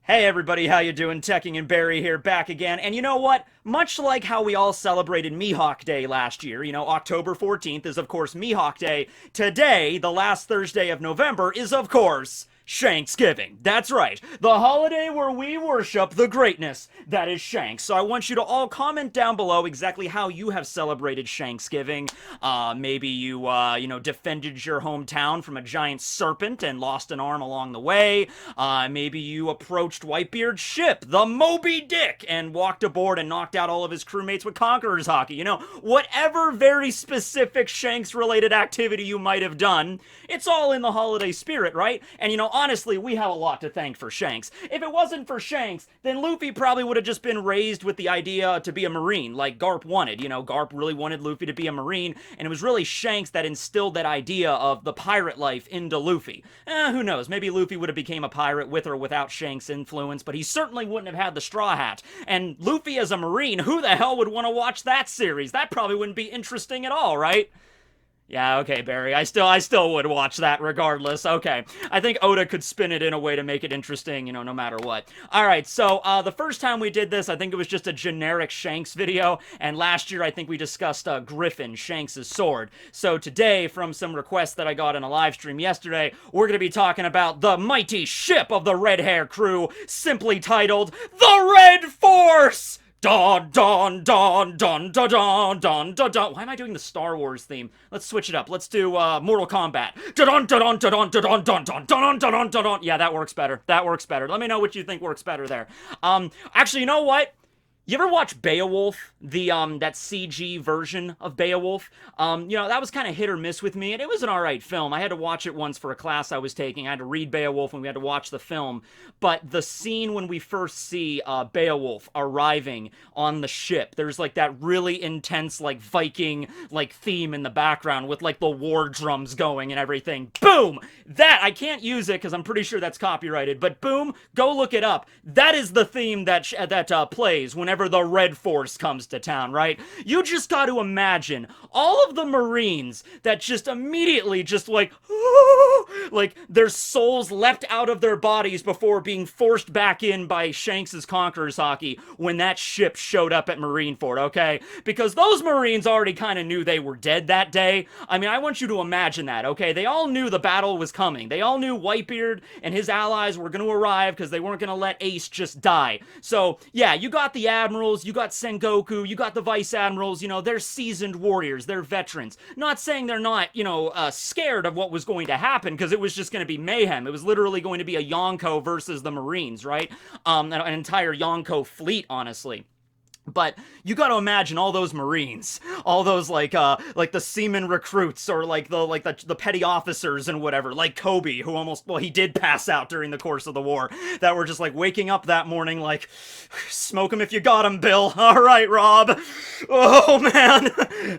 Hey everybody, how you doing? Tekking and Barry here, back again. And you know what? Much like how we all celebrated Mihawk Day last year, October 14th is of course Mihawk Day. Today, the last Thursday of November, is of course Shanksgiving. That's right, the holiday where we worship the greatness that is Shanks. So I want you to all comment down below exactly how you have celebrated Shanksgiving. Maybe you, defended your hometown from a giant serpent and lost an arm along the way. Maybe you approached Whitebeard's ship, the Moby Dick, and walked aboard and knocked out all of his crewmates with Conqueror's Hockey. Whatever very specific Shanks-related activity you might have done, it's all in the holiday spirit, right? And honestly, we have a lot to thank for Shanks. If it wasn't for Shanks, then Luffy probably would have just been raised with the idea to be a Marine, like Garp wanted. Garp really wanted Luffy to be a Marine, and it was really Shanks that instilled that idea of the pirate life into Luffy. Who knows, maybe Luffy would have became a pirate with or without Shanks' influence, but he certainly wouldn't have had the Straw Hat. And Luffy as a Marine, who the hell would want to watch that series? That probably wouldn't be interesting at all, right? Yeah, okay, Barry. I still would watch that regardless. Okay. I think Oda could spin it in a way to make it interesting, no matter what. Alright, so, the first time we did this, I think it was just a generic Shanks video, and last year I think we discussed, Griffin, Shanks' sword. So today, from some requests that I got in a live stream yesterday, we're gonna be talking about the mighty ship of the Red Hair crew, simply titled, The Red Force! Don don don don don don don don don. Why am I doing the Star Wars theme? Let's switch it up. Let's do Mortal Kombat. Don don don don don don don don don don don don. Yeah, that works better. That works better. Let me know what you think works better there. Actually, you know what? You ever watch Beowulf, that CG version of Beowulf? That was kind of hit or miss with me, and it was an alright film. I had to watch it once for a class I was taking. I had to read Beowulf, and we had to watch the film. But the scene when we first see Beowulf arriving on the ship, there's, that really intense, Viking, theme in the background with, the war drums going and everything. Boom! That, I can't use it, because I'm pretty sure that's copyrighted, but boom, go look it up. That is the theme that plays whenever the Red Force comes to town, right? You just got to imagine all of the Marines that just immediately their souls leapt out of their bodies before being forced back in by Shanks' Conqueror's Hockey when that ship showed up at Marineford, okay? Because those Marines already kind of knew they were dead that day. I mean, I want you to imagine that, okay? They all knew the battle was coming. They all knew Whitebeard and his allies were going to arrive because they weren't going to let Ace just die. So, yeah, you got the admirals, you got Sengoku, you got the vice admirals, they're seasoned warriors, they're veterans. Not saying they're not, scared of what was going to happen, because it was just going to be mayhem. It was literally going to be a Yonko versus the Marines, right? An entire Yonko fleet, honestly. But you got to imagine all those Marines, all those the seaman recruits, or the petty officers and whatever, like Kobe, who he did pass out during the course of the war, that were just waking up that morning smoke him if you got him, Bill. All right, Rob. Oh man,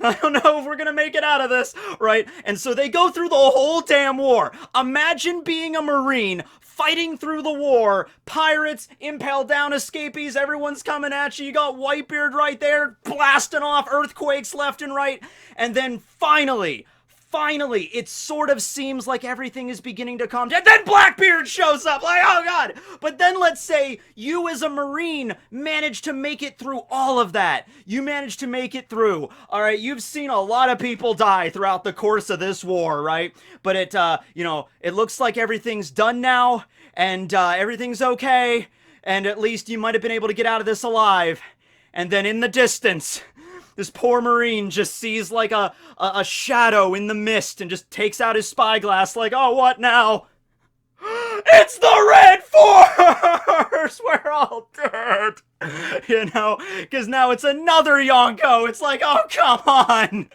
I don't know if we're gonna make it out of this, right? And so they go through the whole damn war. Imagine being a Marine fighting through the war, pirates, impale down escapees, everyone's coming at you, you got Whitebeard right there, blasting off earthquakes left and right, and then finally, it sort of seems like everything is beginning to calm down. Then Blackbeard shows up, oh god! But then let's say you as a Marine manage to make it through all of that. You manage to make it through. Alright, you've seen a lot of people die throughout the course of this war, right? But it looks like everything's done now, and everything's okay, and at least you might have been able to get out of this alive. And then in the distance, this poor Marine just sees a shadow in the mist and just takes out his spyglass oh, what now? It's the Red Force! We're all dead! Because now it's another Yonko! It's oh, come on!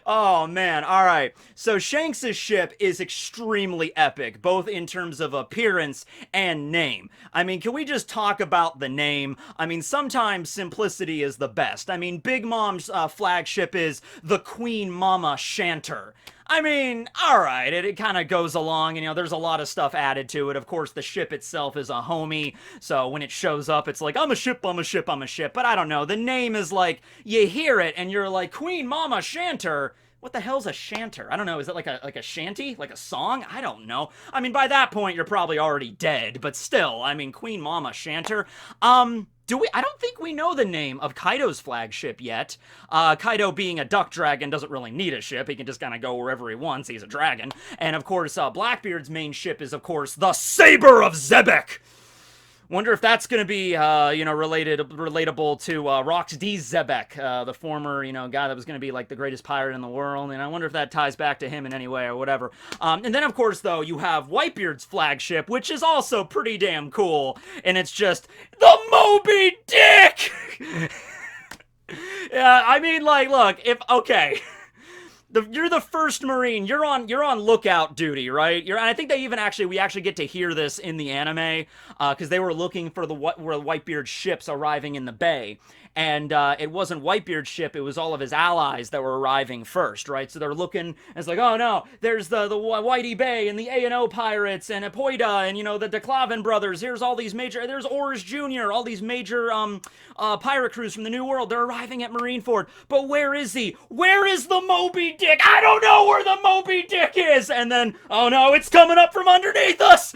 Oh, man. Alright. So, Shanks' ship is extremely epic, both in terms of appearance and name. I mean, can we just talk about the name? I mean, sometimes simplicity is the best. I mean, Big Mom's flagship is the Queen Mama Shanter. I mean, alright, it kind of goes along, there's a lot of stuff added to it. Of course, the ship itself is a homie, so when it shows up, it's I'm a ship, I'm a ship, I'm a ship. But I don't know, the name is you hear it, and you're Queen Mama Shanter? what the hell's a shanter? I don't know. Is it like a shanty? Like a song? I don't know. I mean, by that point, you're probably already dead, but still, I mean, Queen Mama Shanter. I don't think we know the name of Kaido's flagship yet. Kaido being a duck dragon doesn't really need a ship. He can just kind of go wherever he wants. He's a dragon. And of course, Blackbeard's main ship is, of course, the Saber of Zebek. Wonder if that's going to be, relatable to Rox D. Zebek, the former, guy that was going to be like the greatest pirate in the world. And I wonder if that ties back to him in any way or whatever. And then, of course, though, you have Whitebeard's flagship, which is also pretty damn cool. And it's just the Moby Dick! Yeah, I mean, like, look, okay. You're the first Marine. You're on lookout duty, right? And I think we actually get to hear this in the anime, because they were looking for Whitebeard's ships arriving in the bay. And it wasn't Whitebeard's ship, it was all of his allies that were arriving first, right? So they're looking, and it's like, oh no, there's the Whitey Bay and the A&O pirates and Apoida and, the DeClavin brothers. There's Oars Jr., all these major pirate crews from the New World. They're arriving at Marineford. But where is he? Where is the Moby Dick? I don't know where the Moby Dick is! And then, oh no, it's coming up from underneath us!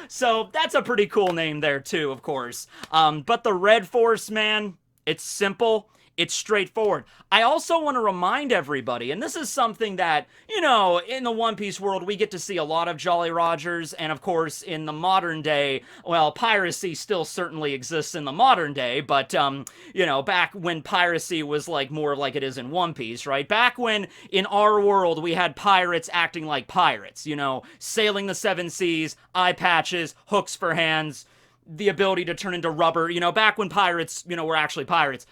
So that's a pretty cool name there too, of course. But the Red Force, man, it's simple. It's straightforward. I also want to remind everybody, and this is something that, in the One Piece world, we get to see a lot of Jolly Rogers, and of course, in the modern day, well, piracy still certainly exists in the modern day, but, back when piracy was, like, more like it is in One Piece, right? Back when, in our world, we had pirates acting like pirates, sailing the seven seas, eye patches, hooks for hands, the ability to turn into rubber, back when pirates, were actually pirates,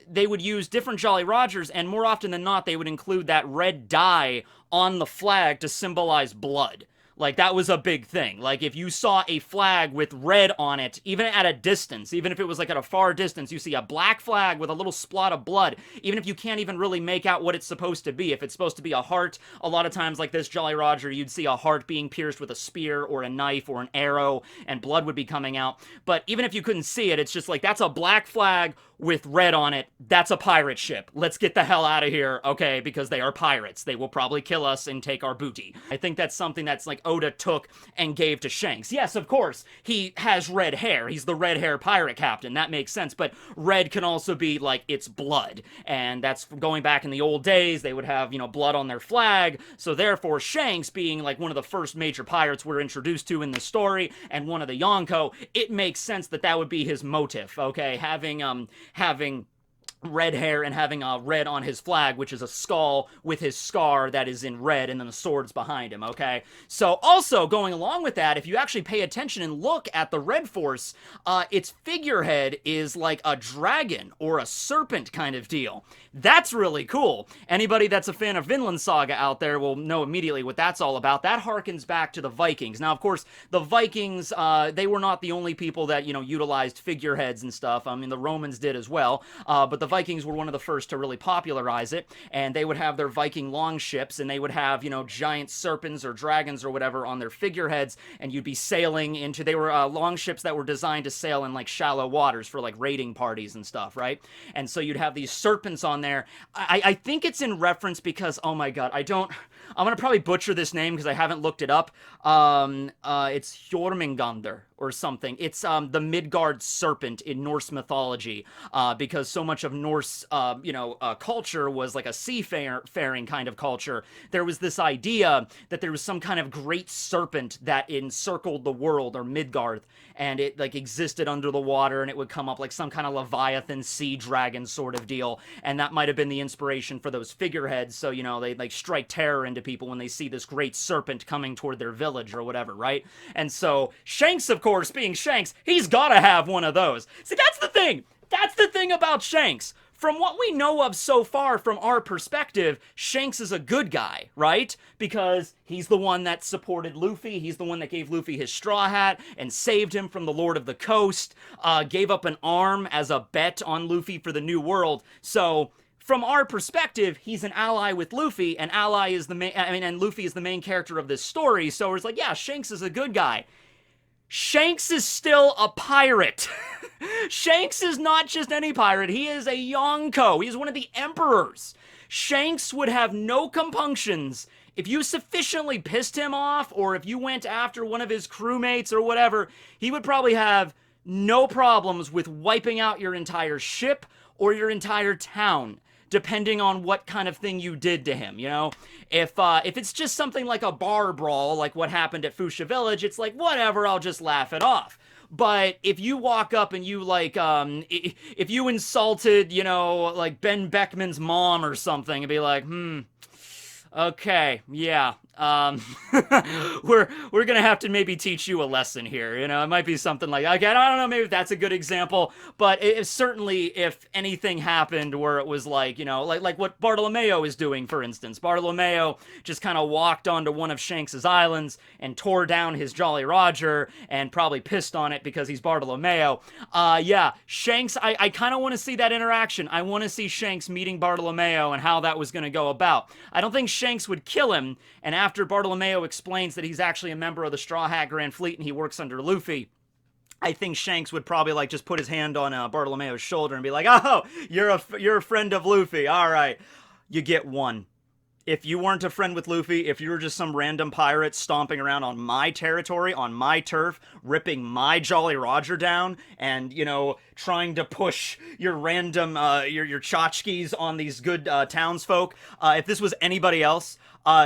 they would use different Jolly Rogers, and more often than not, they would include that red dye on the flag to symbolize blood. Like, that was a big thing. Like, if you saw a flag with red on it, even at a distance, even if it was, like, at a far distance, you see a black flag with a little splot of blood, even if you can't even really make out what it's supposed to be. If it's supposed to be a heart, a lot of times, like this Jolly Roger, you'd see a heart being pierced with a spear or a knife or an arrow, and blood would be coming out. But even if you couldn't see it, it's just like, that's a black flag with red on it. That's a pirate ship. Let's get the hell out of here, okay? Because they are pirates. They will probably kill us and take our booty. I think that's something that's, like, Oda took and gave to Shanks. Yes, of course, he has red hair. He's the red hair pirate captain. That makes sense. But red can also be, like, it's blood. And that's going back in the old days. They would have, blood on their flag. So therefore, Shanks, being, like, one of the first major pirates we're introduced to in the story, and one of the Yonko, it makes sense that that would be his motive, okay? Having red hair and having red on his flag, which is a skull with his scar that is in red, and then the sword's behind him, okay? So, also, going along with that, if you actually pay attention and look at the Red Force, its figurehead is like a dragon or a serpent kind of deal. That's really cool. Anybody that's a fan of Vinland Saga out there will know immediately what that's all about. That harkens back to the Vikings. Now, of course, the Vikings, they were not the only people that, utilized figureheads and stuff. I mean, the Romans did as well, but the Vikings were one of the first to really popularize it, and they would have their Viking longships, and they would have, giant serpents or dragons or whatever on their figureheads, and you'd be sailing into, they were longships that were designed to sail in, like, shallow waters for, like, raiding parties and stuff, right? And so you'd have these serpents on there. I think it's in reference because, oh my god, I'm gonna probably butcher this name because I haven't looked it up. It's Jormungandr or something. It's the Midgard serpent in Norse mythology, because so much of Norse culture was like a seafaring kind of culture. There was this idea that there was some kind of great serpent that encircled the world, or Midgard, and it, like, existed under the water, and it would come up like some kind of Leviathan sea dragon sort of deal, and that might have been the inspiration for those figureheads. So, they, like, strike terror into people when they see this great serpent coming toward their village or whatever, right? And so Shanks, of course, being Shanks, he's gotta have one of those. See, that's the thing. That's the thing about Shanks. From what we know of so far, from our perspective, Shanks is a good guy, right? Because he's the one that supported Luffy, he's the one that gave Luffy his straw hat and saved him from the Lord of the Coast, gave up an arm as a bet on Luffy for the New World. So, from our perspective, he's an ally with Luffy, and and Luffy is the main character of this story, so it's like, yeah, Shanks is a good guy. Shanks is still a pirate. Shanks is not just any pirate. He is a Yonko. He's one of the emperors. Shanks would have no compunctions. If you sufficiently pissed him off, or if you went after one of his crewmates or whatever, he would probably have no problems with wiping out your entire ship or your entire town, depending on what kind of thing you did to him, you know? If it's just something like a bar brawl, like what happened at Fuchsia Village, it's like, whatever, I'll just laugh it off. But if you walk up and you, like, if you insulted, you know, like Ben Beckman's mom or something, and be like, okay, yeah, we're gonna have to maybe teach you a lesson here, you know. It might be something like, okay, I don't know, maybe that's a good example, but certainly if anything happened where it was like, you know, like what Bartolomeo is doing, for instance. Bartolomeo just kind of walked onto one of Shanks's islands and tore down his Jolly Roger and probably pissed on it because he's Bartolomeo. Yeah, Shanks, I kind of want to see that interaction. I want to see Shanks meeting Bartolomeo and how that was going to go about. I don't think Shanks would kill him, and after Bartolomeo explains that he's actually a member of the Straw Hat Grand Fleet and he works under Luffy, I think Shanks would probably like just put his hand on Bartolomeo's shoulder and be like, oh, you're a friend of Luffy. All right, you get one. If you weren't a friend with Luffy, if you were just some random pirate stomping around on my territory, on my turf, ripping my Jolly Roger down, and, you know, trying to push your random, your tchotchkes on these good townsfolk, if this was anybody else,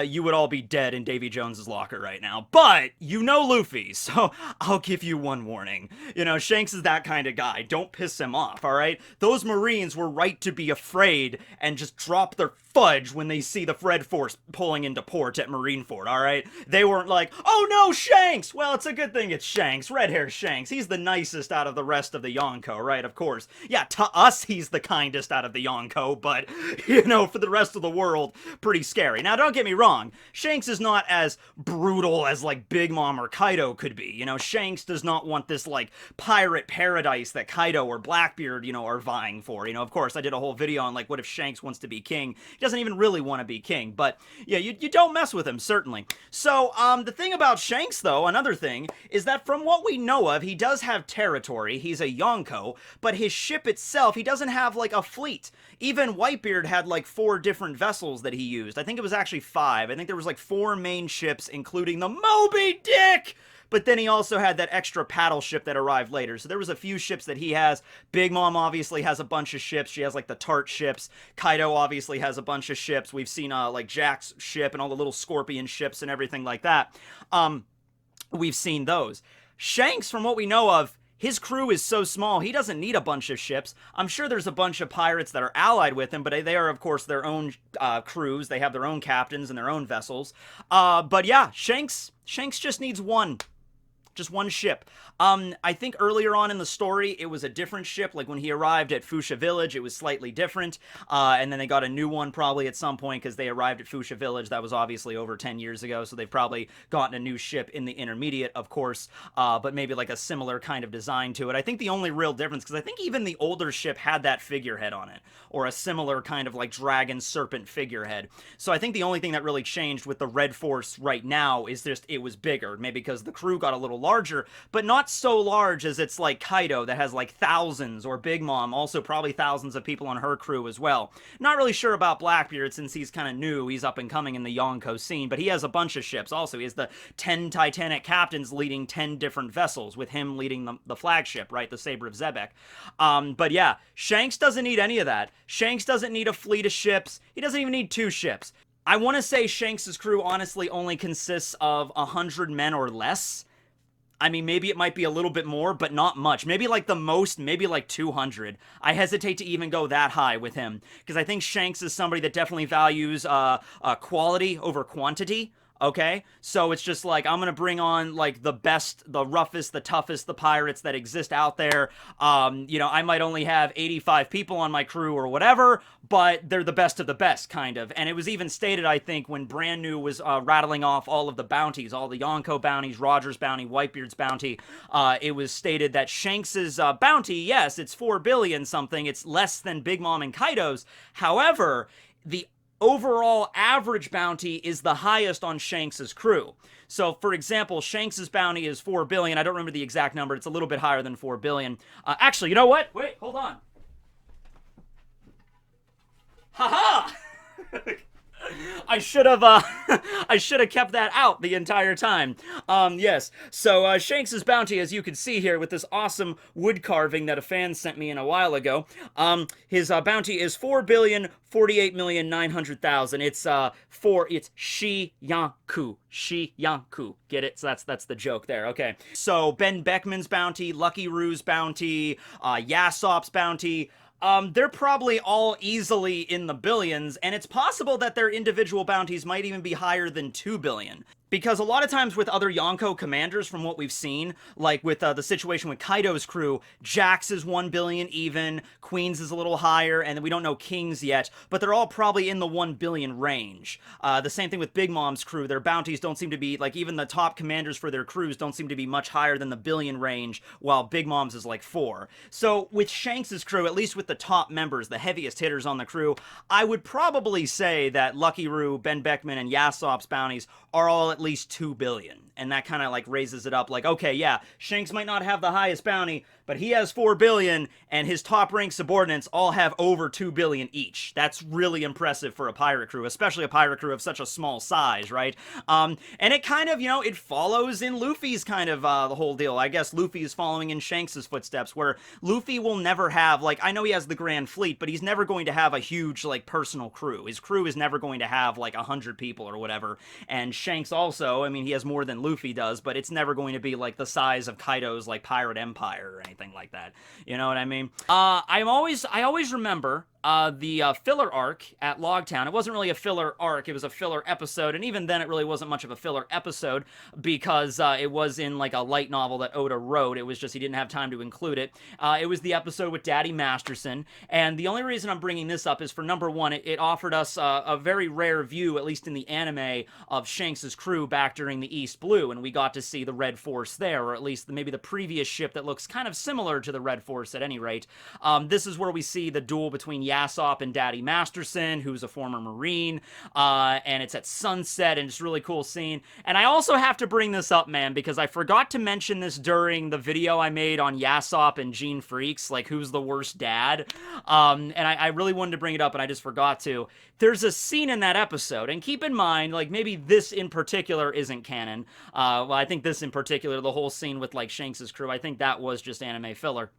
you would all be dead in Davy Jones's locker right now. But you know Luffy, so I'll give you one warning. You know, Shanks is that kind of guy. Don't piss him off, all right? Those Marines were right to be afraid and just drop their fudge when they see the Fred Force pulling into port at Marineford, all right? They weren't like, oh no, Shanks! Well, it's a good thing it's Shanks, red-hair Shanks. He's the nicest out of the rest of the Yonko, right? Of course. Yeah, to us, he's the kindest out of the Yonko, but, you know, for the rest of the world, pretty scary. Now, don't get me wrong, Shanks is not as brutal as, like, Big Mom or Kaido could be. You know, Shanks does not want this, like, pirate paradise that Kaido or Blackbeard, you know, are vying for. You know, of course, I did a whole video on, like, what if Shanks wants to be king? He doesn't even really want to be king, but, yeah, you don't mess with him, certainly. So, the thing about Shanks, though, another thing, is that from what we know of, he does have territory, he's a Yonko, but his ship itself, he doesn't have, like, a fleet. Even Whitebeard had, like, 4 different vessels that he used. I think it was actually 5. I think there was, like, 4 main ships, including the Moby Dick! But then he also had that extra paddle ship that arrived later. So there was a few ships that he has. Big Mom obviously has a bunch of ships. She has, like, the Tart ships. Kaido obviously has a bunch of ships. We've seen, like, Jack's ship and all the little scorpion ships and everything like that. We've seen those. Shanks, from what we know of, his crew is so small, he doesn't need a bunch of ships. I'm sure there's a bunch of pirates that are allied with him, but they are, of course, their own crews. They have their own captains and their own vessels. But yeah, Shanks just needs one. Just one ship. I think earlier on in the story, it was a different ship. Like when he arrived at Fuchsia Village, it was slightly different. And then they got a new one probably at some point because they arrived at Fuchsia Village. That was obviously over 10 years ago. So they've probably gotten a new ship in the intermediate, of course. But maybe like a similar kind of design to it. I think the only real difference, because I think even the older ship had that figurehead on it. Or a similar kind of like dragon serpent figurehead. So I think the only thing that really changed with the Red Force right now is just it was bigger. Maybe because the crew got a little larger, but not so large as it's like Kaido that has like thousands, or Big Mom, also probably thousands of people on her crew as well. Not really sure about Blackbeard since he's kind of new, he's up and coming in the Yonko scene, but he has a bunch of ships also. He has the 10 Titanic captains leading 10 different vessels, with him leading the flagship, right, the Saber of Zebek. But yeah, Shanks doesn't need any of that. Shanks doesn't need a fleet of ships. He doesn't even need 2 ships. I want to say Shanks' crew honestly only consists of 100 men or less. I mean, maybe it might be a little bit more, but not much. Maybe like the most, maybe like 200. I hesitate to even go that high with him, because I think Shanks is somebody that definitely values quality over quantity. Okay, so it's just like, I'm gonna bring on like the best, the roughest, the toughest, the pirates that exist out there. You know, I might only have 85 people on my crew or whatever, but they're the best of the best, kind of. And it was even stated, I think, when Brand New was rattling off all of the bounties, all the Yonko bounties, Roger's bounty, Whitebeard's bounty, it was stated that Shanks's bounty, yes, it's 4 billion something, it's less than Big Mom and Kaido's. However, the overall average bounty is the highest on Shanks's crew. So, for example, Shanks's bounty is 4 billion. I don't remember the exact number. It's a little bit higher than 4 billion. Actually, you know what? Wait, hold on. Haha! I should have I should have kept that out the entire time. Yes. So Shanks's bounty, as you can see here with this awesome wood carving that a fan sent me in a while ago. His bounty is 4,048,900,000. It's Shi-Yanku. Shi-Yanku. Get it? So that's the joke there. Okay. So Ben Beckman's bounty, Lucky Roo's bounty, Yassop's bounty. They're probably all easily in the billions, and it's possible that their individual bounties might even be higher than 2 billion. Because a lot of times with other Yonko commanders, from what we've seen, like with the situation with Kaido's crew, Jax is 1 billion even, Queen's is a little higher, and we don't know King's yet, but they're all probably in the 1 billion range. The same thing with Big Mom's crew. Their bounties don't seem to be, like, even the top commanders for their crews don't seem to be much higher than the billion range, while Big Mom's is like 4. So with Shanks's crew, at least with the top members, the heaviest hitters on the crew, I would probably say that Lucky Roo, Ben Beckman, and Yassop's bounties are all at least 2 billion. And that kind of like raises it up like, okay, yeah, Shanks might not have the highest bounty, but he has 4 billion, and his top rank subordinates all have over 2 billion each. That's really impressive for a pirate crew, especially a pirate crew of such a small size, right? And it kind of, it follows in Luffy's kind of the whole deal. I guess Luffy is following in Shanks' footsteps, where Luffy will never have, like, I know he has the Grand Fleet, but he's never going to have a huge, like, personal crew. His crew is never going to have, like, 100 people or whatever. And Shanks also, I mean, he has more than Luffy does, but it's never going to be, like, the size of Kaido's, like, pirate empire or anything like that. You know what I mean? I always remember the filler arc at Logtown. It wasn't really a filler arc, it was a filler episode, and even then it really wasn't much of a filler episode because it was in like a light novel that Oda wrote. It was just he didn't have time to include it. It was the episode with Daddy Masterson, and the only reason I'm bringing this up is for number one, it offered us a very rare view, at least in the anime, of Shanks' crew back during the East Blue, and we got to see the Red Force there, or at least maybe the previous ship that looks kind of similar to the Red Force at any rate. This is where we see the duel between Yassop and Daddy Masterson, who's a former Marine, and it's at sunset, and it's a really cool scene. And I also have to bring this up, man, because I forgot to mention this during the video I made on Yassop and Gene Freaks, like, who's the worst dad? And I really wanted to bring it up, and I just forgot to. There's a scene in that episode, and keep in mind, like, maybe this in particular isn't canon. Well, I think this in particular, the whole scene with, like, Shanks' crew, I think that was just anime filler.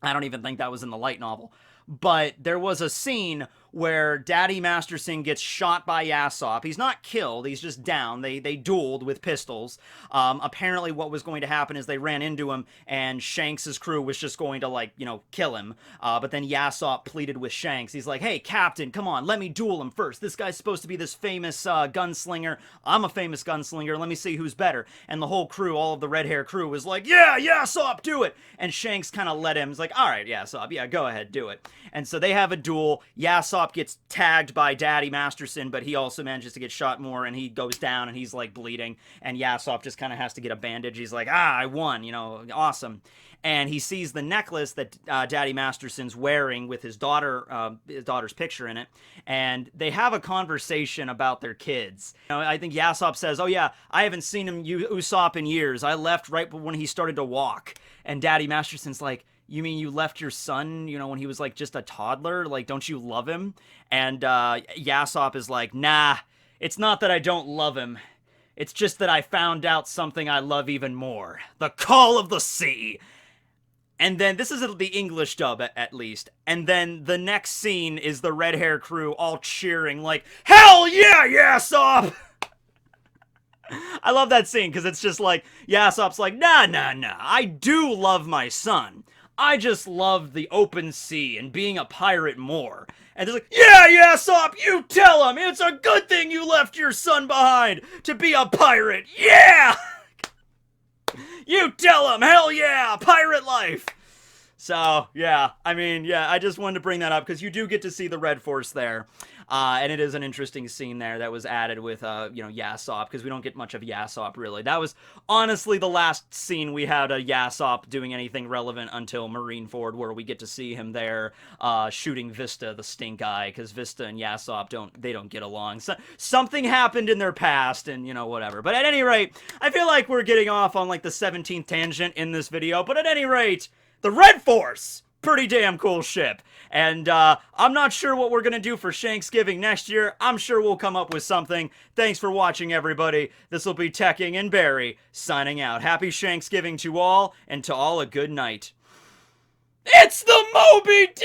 I don't even think that was in the light novel. But there was a scene where Daddy Masterson gets shot by Yassop. He's not killed, he's just down. They dueled with pistols. Apparently what was going to happen is they ran into him, and Shanks' crew was just going to, like, kill him. But then Yassop pleaded with Shanks. He's like, hey, Captain, come on, let me duel him first. This guy's supposed to be this famous gunslinger. I'm a famous gunslinger. Let me see who's better. And the whole crew, all of the red hair crew, was like, yeah, Yassop, do it. And Shanks kind of let him. He's like, all right, Yassop, yeah, go ahead, do it. And so they have a duel. Yassop gets tagged by Daddy Masterson, but he also manages to get shot more, and he goes down, and he's, like, bleeding, and Yassop just kind of has to get a bandage. He's like, I won, awesome. And he sees the necklace that Daddy Masterson's wearing with his daughter's picture in it, and they have a conversation about their kids. I think Yassop says, oh yeah, I haven't seen Usopp in years. I left right when he started to walk. And Daddy Masterson's like, you mean you left your son, when he was, like, just a toddler? Like, don't you love him? And Yassop is like, nah, it's not that I don't love him. It's just that I found out something I love even more. The call of the sea. And then, this is the English dub, at least. And then the next scene is the red hair crew all cheering like, hell yeah, Yassop! I love that scene, because it's just like, Yassop's like, nah, I do love my son. I just love the open sea and being a pirate more. And they're like, yeah, Yassop, you tell him! It's a good thing you left your son behind to be a pirate! Yeah! You tell him! Hell yeah! Pirate life! So, yeah, I just wanted to bring that up, because you do get to see the Red Force there. And it is an interesting scene there that was added with, Yassop, because we don't get much of Yassop, really. That was, honestly, the last scene we had of Yassop doing anything relevant until Marineford, where we get to see him there, shooting Vista, the stink eye, because Vista and Yassop don't get along. So, something happened in their past, and, whatever. But at any rate, I feel like we're getting off on, like, the 17th tangent in this video, but at any rate, the Red Force Pretty damn cool ship. And I'm not sure what we're going to do for Shanksgiving next year. I'm sure we'll come up with something. Thanks for watching, everybody. This will be Tekking and Barry signing out. Happy Shanksgiving to all, and to all a good night. It's the Moby Dick!